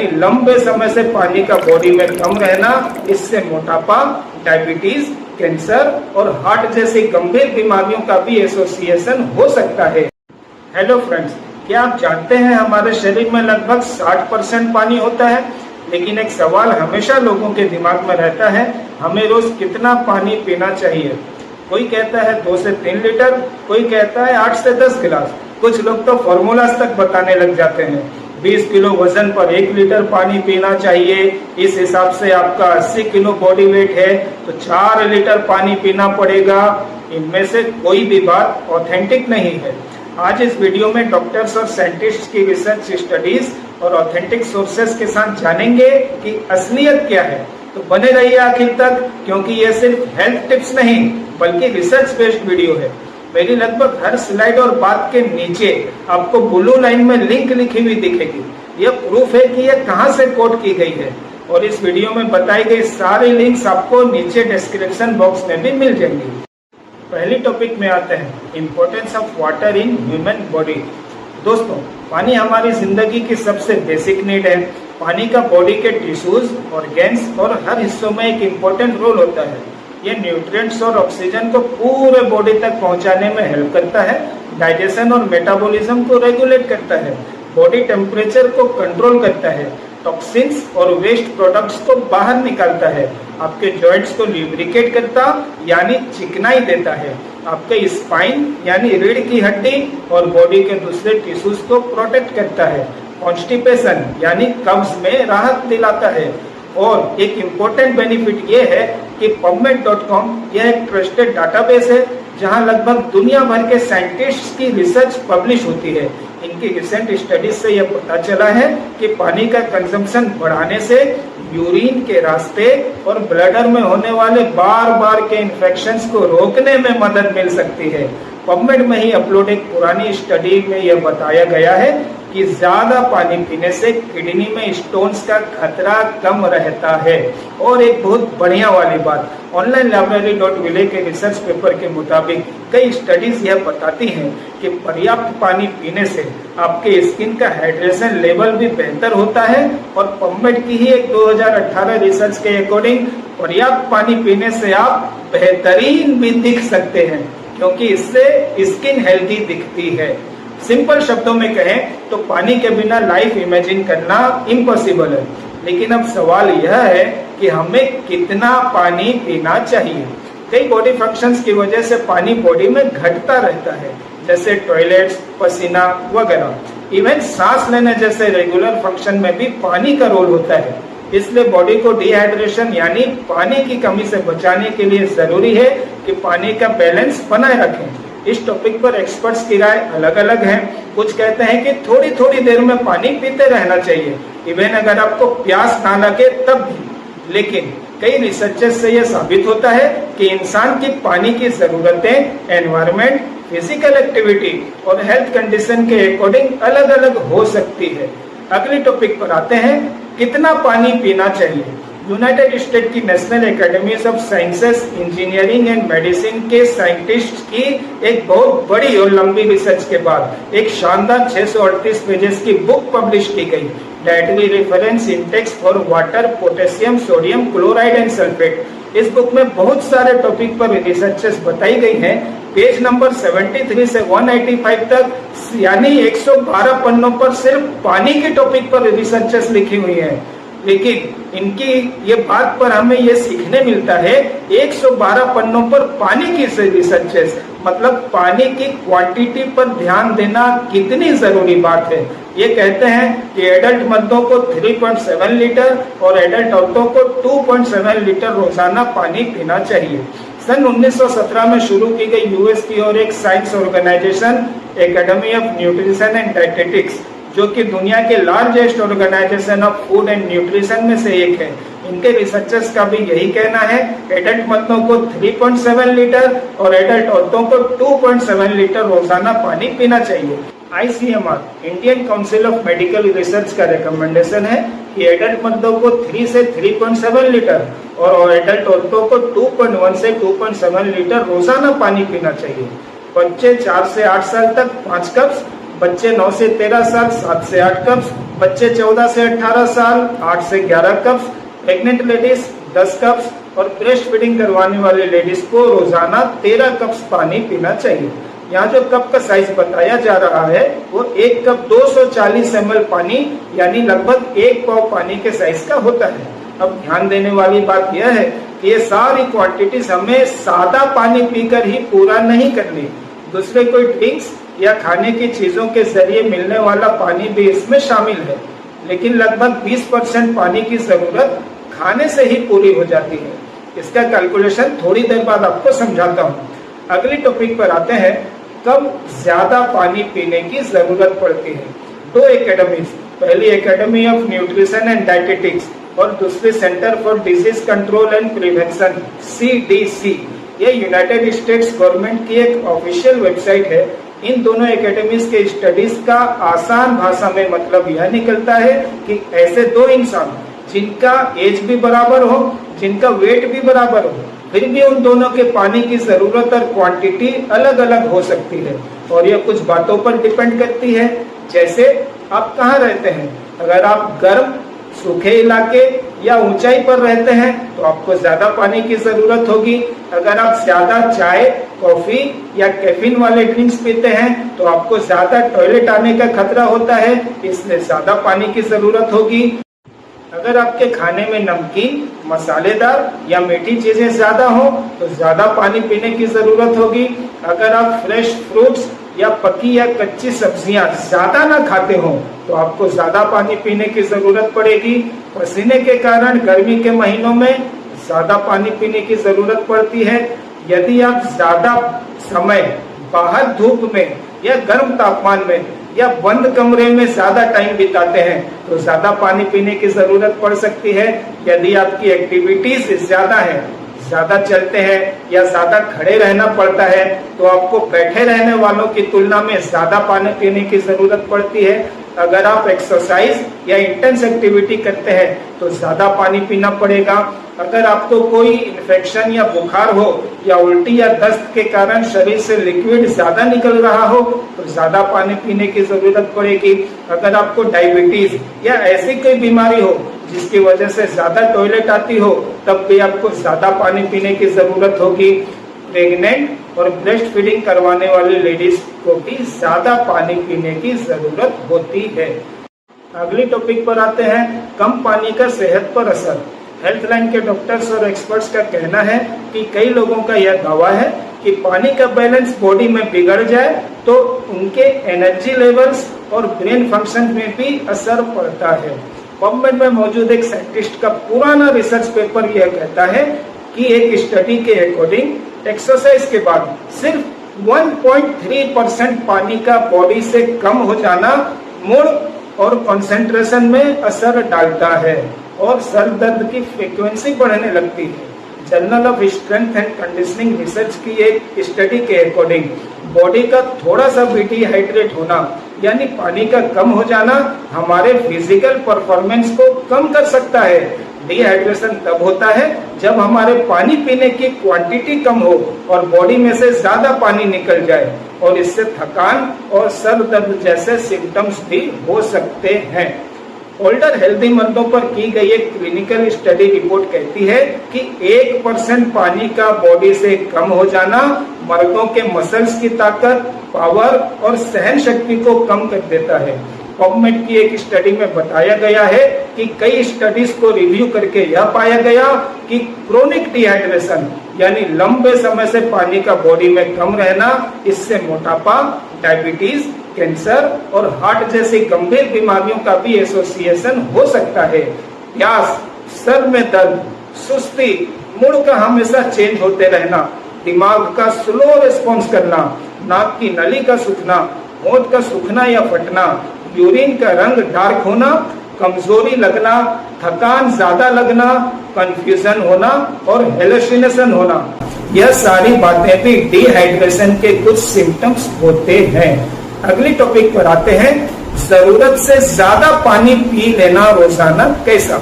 लंबे समय से पानी का बॉडी में कम रहना, इससे मोटापा, डायबिटीज, कैंसर और हार्ट जैसी गंभीर बीमारियों का भी एसोसिएशन हो सकता है। हेलो फ्रेंड्स, क्या आप जानते हैं हमारे शरीर में लगभग 60% पानी होता है। लेकिन एक सवाल हमेशा लोगों के दिमाग में रहता है, हमें रोज कितना पानी पीना चाहिए। कोई कहता है 2 से 3 लीटर, कोई कहता है 8 से 10 गिलास। कुछ लोग तो फॉर्मूलाज तक बताने लग जाते हैं। 20 किलो वजन पर 1 लीटर पानी पीना चाहिए। इस हिसाब से आपका 80 किलो बॉडी वेट है तो 4 लीटर पानी पीना पड़ेगा। इनमें से कोई भी बात ऑथेंटिक नहीं है। आज इस वीडियो में डॉक्टर्स और साइंटिस्ट की रिसर्च स्टडीज और ऑथेंटिक सोर्सेस के साथ जानेंगे कि असलियत क्या है। तो बने रहिए आखिर तक, क्योंकि ये सिर्फ हेल्थ टिप्स नहीं बल्कि रिसर्च बेस्ड वीडियो है। मेरी लगभग हर स्लाइड और बात के नीचे आपको ब्लू लाइन में लिंक लिखी हुई दिखेगी। यह प्रूफ है कि यह कहां से कोट की गई है। और इस वीडियो में बताई गई सारी लिंक्स आपको नीचे डिस्क्रिप्शन बॉक्स में भी मिल जाएंगी। पहली टॉपिक में आते हैं, importance of water in human body. दोस्तों, पानी हमारी जिंदगी की सबसे बेसिक नीड है। पानी का बॉडी के टिश्यूज, ऑर्गेन्स और हर हिस्सों में एक इम्पोर्टेंट रोल होता है। ये न्यूट्रिएंट्स और ऑक्सीजन को पूरे बॉडी तक पहुंचाने में हेल्प करता है, डाइजेशन और मेटाबॉलिज्म को रेगुलेट करता है, बॉडी टेम्परेचर को कंट्रोल करता है, टॉक्सिन्स और वेस्ट प्रोडक्ट्स को बाहर निकालता है, आपके जॉइंट्स को ल्यूब्रिकेट करता यानी चिकनाई देता है, आपके स्पाइन यानी रीढ़ की हड्डी और बॉडी के दूसरे टिश्यूज को प्रोटेक्ट करता है, कॉन्स्टिपेशन यानी कब्ज में राहत दिलाता है। और एक इम्पोर्टेंट बेनिफिट ये है कि PubMed.com यह एक ट्रस्टेड डाटाबेस है जहां लगभग दुनिया भर के साइंटिस्ट्स की रिसर्च पब्लिश होती है। इनकी रिसेंट स्टडीज से यह पता चला है कि पानी का कंजम्पशन बढ़ाने से यूरिन के रास्ते और ब्लडर में होने वाले बार बार के इन्फेक्शंस को रोकने में मदद मिल सकती है। PubMed में ही अपलोड एक पुरानी स्टडी में यह बताया गया है कि ज्यादा पानी पीने से किडनी में स्टोन्स का खतरा कम रहता है। और एक बहुत बढ़िया वाली बात, onlinelibrary.village के रिसर्च पेपर के मुताबिक कई स्टडीज यह बताती हैं कि पर्याप्त पानी पीने से आपके स्किन का हाइड्रेशन लेवल भी बेहतर होता है। और PubMed की ही एक 2018 रिसर्च के अकॉर्डिंग पर्याप्त पानी पीने से आप बेहतरीन भी दिख सकते हैं, क्योंकि इससे स्किन हेल्दी दिखती है। सिंपल शब्दों में कहें तो पानी के बिना लाइफ इमेजिन करना इम्पॉसिबल है। लेकिन अब सवाल यह है कि हमें कितना पानी पीना चाहिए। कई बॉडी फंक्शंस की वजह से पानी बॉडी में घटता रहता है, जैसे टॉयलेट्स, पसीना वगैरह। इवन सांस लेने जैसे रेगुलर फंक्शन में भी पानी का रोल होता है। इसलिए बॉडी को डिहाइड्रेशन यानी पानी की कमी से बचाने के लिए जरूरी है कि पानी का बैलेंस बनाए रखें। इस टॉपिक पर एक्सपर्ट्स की राय अलग अलग है। कुछ कहते हैं कि थोड़ी थोड़ी देर में पानी पीते रहना चाहिए, इवन अगर आपको प्यास ना लगे तब भी। लेकिन कई रिसर्चेस से यह साबित होता है कि इंसान की पानी की जरूरतें एनवायरनमेंट, फिजिकल एक्टिविटी और हेल्थ कंडीशन के अकॉर्डिंग अलग अलग हो सकती है। अगली टॉपिक पर आते हैं, कितना पानी पीना चाहिए। यूनाइटेड स्टेट की national academies of sciences, engineering and medicine के साइंटिस्ट की एक बहुत बड़ी और लंबी रिसर्च के बाद एक शानदार 638 पेजेस की बुक पब्लिश की गई, dietary reference index for water, potassium, sodium chloride and sulphate. इस बुक में बहुत सारे टॉपिक पर रिसर्चेस बताई गई हैं। पेज नंबर 73 से 185 तक यानी 112 पन्नों पर सिर्फ पानी के टॉपिक पर रिसर्चेस लिखी हुई हैं। लेकिन इनकी ये बात पर हमें ये सीखने मिलता है, 112 पन्नों पर पानी की रिसर्चेस, मतलब पानी की क्वांटिटी पर ध्यान देना कितनी जरूरी बात है। ये कहते हैं कि एडल्ट मर्दों को 3.7 लीटर और एडल्ट औरतों को 2.7 लीटर रोजाना पानी पीना चाहिए। सन 1917 में शुरू की गई यूएस की और एक science organisation academy of nutrition and dietetics, जो कि दुनिया के largest organisation of food and nutrition में से एक है, इनके रिसर्चर्स का भी यही कहना है, एडल्ट मर्दों को 3.7 लीटर और एडल्ट औरतों को 2.7 लीटर रोजाना पानी पीना चाहिए। ICMR, Indian council of medical research का रिकमेंडेशन है कि एडल्ट मर्दों को 3 से 3.7 लीटर और एडल्ट औरतों को 2.1 से 2.7 लीटर रोजाना पानी पीना चाहिए। बच्चे 4 से 8 साल तक 5 कप्स, बच्चे 9 से 13 साल 7 से 8 कप्स, बच्चे 14 से 18 साल 8 से 11 कप्स, प्रेग्नेंट लेडीज 10 कप्स और ब्रेस्ट फीडिंग करवाने वाली लेडीज को रोजाना 13 कप्स पानी पीना चाहिए। यहाँ जो कप का साइज बताया जा रहा है वो एक कप 240 ml पानी यानी लगभग 1 पाव पानी के साइज का होता है। अब ध्यान देने वाली बात यह है कि ये सारी क्वांटिटीज हमें सादा पानी पीकर ही पूरा नहीं करनी, दूसरे कोई ड्रिंक्स या खाने की चीजों के जरिए मिलने वाला पानी भी इसमें शामिल है, लेकिन लगभग 20% पानी की जरूरत खाने से ही पूरी हो जाती है। इसका कैलकुलेशन थोड़ी देर बाद आपको समझाता हूँ। अगली टॉपिक पर आते हैं, कब ज्यादा पानी पीने की जरूरत पड़ती है। 2 एकेडमीज, पहली academy of nutrition and dietetics और दूसरी centre for disease control and prevention CDC, ये यूनाइटेड स्टेट्स गवर्नमेंट की एक ऑफिशियल वेबसाइट है। इन दोनों एकेडमीज के स्टडीज का आसान भाषा में मतलब यह निकलता है कि ऐसे 2 इंसान जिनका एज भी बराबर हो, जिनका वेट भी बराबर हो, फिर भी उन दोनों के पानी की जरूरत और क्वांटिटी अलग अलग हो सकती है और यह कुछ बातों पर डिपेंड करती है, जैसे आप कहाँ रहते हैं। अगर आप गर्म सूखे इलाके या ऊंचाई पर रहते हैं तो आपको ज्यादा पानी की जरूरत होगी। अगर आप ज्यादा चाय, कॉफी या कैफीन वाले ड्रिंक्स पीते हैं तो आपको ज्यादा टॉयलेट आने का खतरा होता है, इसलिए ज्यादा पानी की जरूरत होगी। अगर आपके खाने में नमकीन, मसालेदार या मीठी चीजें ज्यादा हो तो ज्यादा पानी पीने की जरूरत होगी। अगर आप फ्रेश फ्रूट्स या पकी या कच्ची सब्जियां ज्यादा ना खाते हो तो आपको ज्यादा पानी पीने की जरूरत पड़ेगी। पसीने के कारण गर्मी के महीनों में ज्यादा पानी पीने की जरूरत पड़ती है। यदि आप ज्यादा समय बाहर धूप में या गर्म तापमान में या बंद कमरे में ज्यादा टाइम बिताते हैं तो ज्यादा पानी पीने की जरूरत पड़ सकती है। यदि आपकी एक्टिविटीज ज्यादा है, ज्यादा चलते हैं या ज्यादा खड़े रहना पड़ता है तो आपको बैठे रहने वालों की तुलना में ज्यादा पानी पीने की जरूरत पड़ती है। अगर आप एक्सरसाइज या इंटेंस एक्टिविटी करते हैं तो ज्यादा पानी पीना पड़ेगा। अगर आपको कोई इन्फेक्शन या बुखार हो या उल्टी या दस्त के कारण शरीर से लिक्विड ज्यादा निकल रहा हो तो ज्यादा पानी पीने की जरूरत पड़ेगी। अगर आपको डायबिटीज या ऐसी कोई बीमारी हो जिसकी वजह से ज्यादा टॉयलेट आती हो तब भी आपको ज्यादा पानी पीने की जरूरत होगी। प्रेग्नेंट और ब्रेस्ट फीडिंग करवाने वाली लेडीज को भी ज्यादा पानी पीने की जरूरत होती है। अगली टॉपिक पर आते हैं, कम पानी का सेहत पर असर। हेल्थलाइन के डॉक्टर्स और एक्सपर्ट्स का कहना है कि कई लोगों का यह दावा है कि पानी का बैलेंस बॉडी में बिगड़ जाए तो उनके एनर्जी लेवल्स और ब्रेन फंक्शन में भी असर पड़ता है। पबमेड में मौजूद एक साइंटिस्ट का पुराना रिसर्च पेपर यह कहता है कि एक स्टडी के अकॉर्डिंग एक्सरसाइज के बाद सिर्फ 1.3% पानी का बॉडी से कम हो जाना मूड और कंसंट्रेशन में असर डालता है और सर दर्द की फ्रीक्वेंसी बढ़ने लगती है। Journal of strength and conditioning research की एक स्टडी के अकॉर्डिंग बॉडी का थोड़ा सा भी डिहाइड्रेट होना यानी पानी का कम हो जाना हमारे फिजिकल परफॉर्मेंस को कम कर सकता है। डिहाइड्रेशन तब होता है जब हमारे पानी पीने की क्वांटिटी कम हो और बॉडी में से ज्यादा पानी निकल जाए और इससे थकान और सर दर्द जैसे सिम्टम्स भी हो सकते हैं। ओल्डर हेल्दी मर्दों पर की गई एक क्लिनिकल स्टडी रिपोर्ट कहती है कि 1% पानी का बॉडी से कम हो जाना मर्दों के मसल्स की ताकत, पावर और सहन शक्ति को कम कर देता है। पबमेड की एक स्टडी में बताया गया है कि कई स्टडीज को रिव्यू करके यह पाया गया कि क्रोनिक डिहाइड्रेशन यानी लंबे समय से पानी का बॉडी में कम रहना, इससे मोटापा, डायबिटीज, कैंसर और हार्ट जैसी गंभीर बीमारियों का भी एसोसिएशन हो सकता है। प्यास, सर में दर्द, सुस्ती, मूड का हमेशा चेंज होते रहना, दिमाग का स्लो रिस्पॉन्स करना, नाक की नली का सूखना, होंठ का सूखना या फटना, यूरिन का रंग डार्क होना, कमजोरी लगना, थकान ज्यादा लगना, कंफ्यूजन होना और हेलुसिनेशन होना, यह सारी बातें भी डिहाइड्रेशन के कुछ सिम्टम्स होते हैं। अगली टॉपिक पर आते हैं, जरूरत से ज्यादा पानी पी लेना रोजाना कैसा।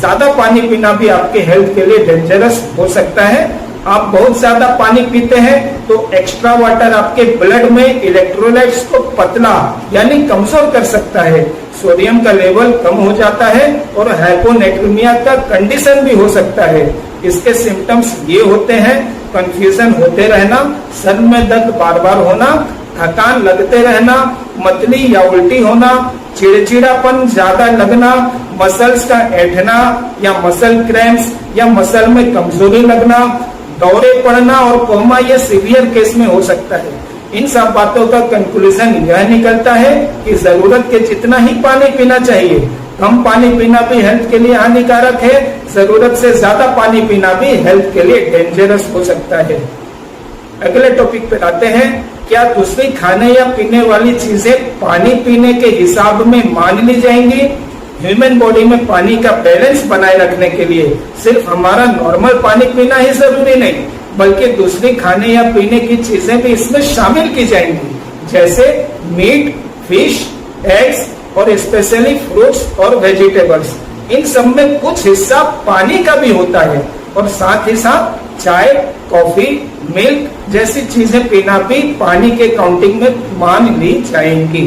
ज्यादा पानी पीना भी आपके हेल्थ के लिए डेंजरस हो सकता है। आप बहुत ज्यादा पानी पीते हैं तो एक्स्ट्रा वाटर आपके ब्लड में इलेक्ट्रोलाइट्स को पतला यानी कमजोर कर सकता है, सोडियम का लेवल कम हो जाता है और हाइपोनेट्रीमिया का कंडीशन भी हो सकता है। इसके सिम्टम्स ये होते हैं, कंफ्यूजन होते रहना, सर में दर्द बार बार होना, थकान लगते रहना, मतली या उल्टी होना, चिड़चिड़ापन ज्यादा लगना, मसल्स का ऐंठना या मसल क्रैम्प्स या मसल में कमजोरी लगना, दौरे पड़ना और कोमा ये सीवियर केस में हो सकता है। इन सब बातों का कंक्लूजन यह निकलता है कि जरूरत के जितना ही पानी पीना चाहिए। कम पानी पीना भी हेल्थ के लिए हानिकारक है, जरूरत से ज्यादा पानी पीना भी हेल्थ के लिए डेंजरस हो सकता है। अगले टॉपिक पे आते हैं, क्या दूसरी खाने या पीने वाली चीजें पानी पीने के हिसाब में मान ली जाएंगी? ह्यूमन बॉडी में पानी का बैलेंस बनाए रखने के लिए सिर्फ हमारा नॉर्मल पानी पीना ही जरूरी नहीं, बल्कि दूसरी खाने या पीने की चीजें भी इसमें शामिल की जाएंगी, जैसे मीट, फिश, एग्स और स्पेशली फ्रूट्स और वेजिटेबल्स। इन सब में कुछ हिस्सा पानी का भी होता है और साथ ही साथ चाय, कॉफी, मिल्क जैसी चीजें पीना भी पानी के काउंटिंग में मान ली जाएंगी।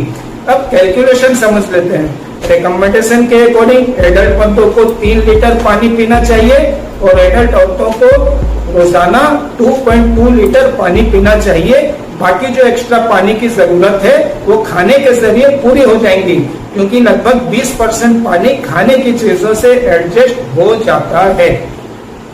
अब कैलकुलेशन समझ लेते हैं। रिकमेंडेशन के अकॉर्डिंग एडल्ट बंदों को 3 लीटर पानी पीना चाहिए और एडल्ट औरतों को रोजाना 2.2 लीटर पानी पीना चाहिए। बाकी जो एक्स्ट्रा पानी की जरूरत है वो खाने के जरिए पूरी हो जाएंगी, क्योंकि लगभग 20% पानी खाने की चीजों से एडजस्ट हो जाता है।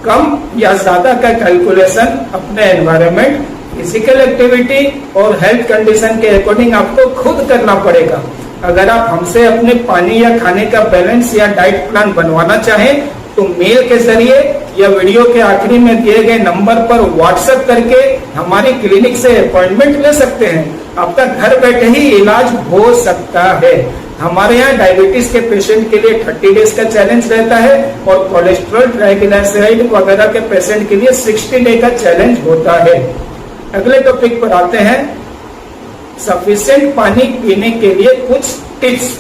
कम या ज्यादा का कैलकुलेशन अपने एनवायरनमेंट, फिजिकल एक्टिविटी और हेल्थ कंडीशन के अकॉर्डिंग आपको खुद करना पड़ेगा। अगर आप हमसे अपने पानी या खाने का बैलेंस या डाइट प्लान बनवाना चाहें तो मेल के जरिए या वीडियो के आखिरी में दिए गए नंबर पर व्हाट्सएप करके हमारी क्लिनिक से अपॉइंटमेंट ले सकते हैं। आपका घर बैठे ही इलाज हो सकता है। हमारे यहाँ डायबिटीज के पेशेंट के लिए 30 डेज का चैलेंज रहता है और कोलेस्ट्रॉल, ट्राइग्लिसराइड वगैरह के पेशेंट के लिए 60 डे का चैलेंज होता है। अगले टॉपिक पर आते हैं, सफिशिएंट पानी पीने के लिए कुछ टिप्स।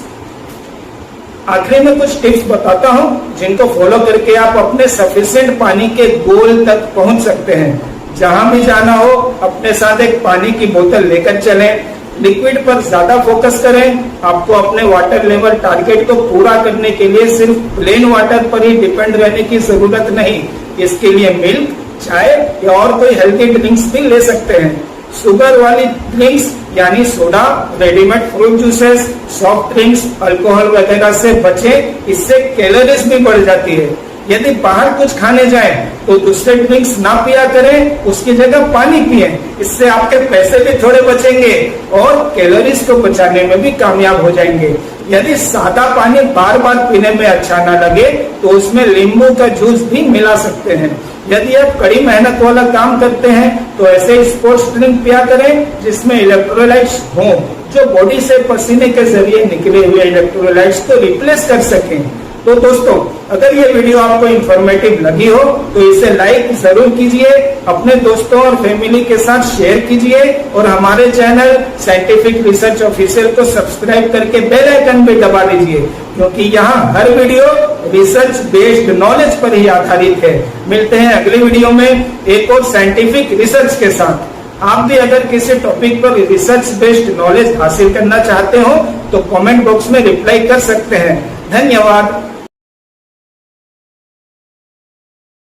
आखिरी में कुछ टिप्स बताता हूं जिनको फॉलो करके आप अपने सफिशिएंट पानी के गोल तक पहुंच सकते हैं। जहां भी जाना हो अपने साथ एक पानी की बोतल लेकर चलें। लिक्विड पर ज्यादा फोकस करें। आपको अपने वाटर लेवल टारगेट को पूरा करने के लिए सिर्फ प्लेन वाटर पर ही डिपेंड रहने की जरूरत नहीं। इसके लिए मिल्क, चाय या और कोई हेल्दी ड्रिंक्स भी ले सकते हैं। शुगर वाली ड्रिंक्स यानी soda, readymade fruit juices, soft drinks, alcohol वगैरह से बचें, इससे कैलोरीज भी बढ़ जाती है। यदि बाहर कुछ खाने जाएं तो दूसरे ड्रिंक्स ना पिया करें, उसकी जगह पानी पिएं। इससे आपके पैसे भी थोड़े बचेंगे और कैलोरीज को बचाने में भी कामयाब हो जाएंगे। यदि सादा पानी बार बार पीने में अच्छा ना लगे तो उसमें नींबू का जूस भी मिला सकते हैं। यदि आप कड़ी मेहनत वाला काम करते हैं तो ऐसे स्पोर्ट्स ड्रिंक पिया करें जिसमें इलेक्ट्रोलाइट्स हों, जो बॉडी से पसीने के जरिए निकले हुए इलेक्ट्रोलाइट्स को रिप्लेस कर सकें। तो दोस्तों, अगर ये वीडियो आपको इंफॉर्मेटिव लगी हो तो इसे लाइक जरूर कीजिए, अपने दोस्तों और फैमिली के साथ शेयर कीजिए और हमारे चैनल साइंटिफिक रिसर्च ऑफिशियल को सब्सक्राइब करके बेल आइकन भी दबा दीजिए, क्योंकि यहाँ हर वीडियो रिसर्च बेस्ड नॉलेज पर ही आधारित है। मिलते हैं अगले वीडियो में एक और साइंटिफिक रिसर्च के साथ। आप भी अगर किसी टॉपिक पर रिसर्च बेस्ड नॉलेज हासिल करना चाहते हो तो कमेंट बॉक्स में रिप्लाई कर सकते हैं। धन्यवाद।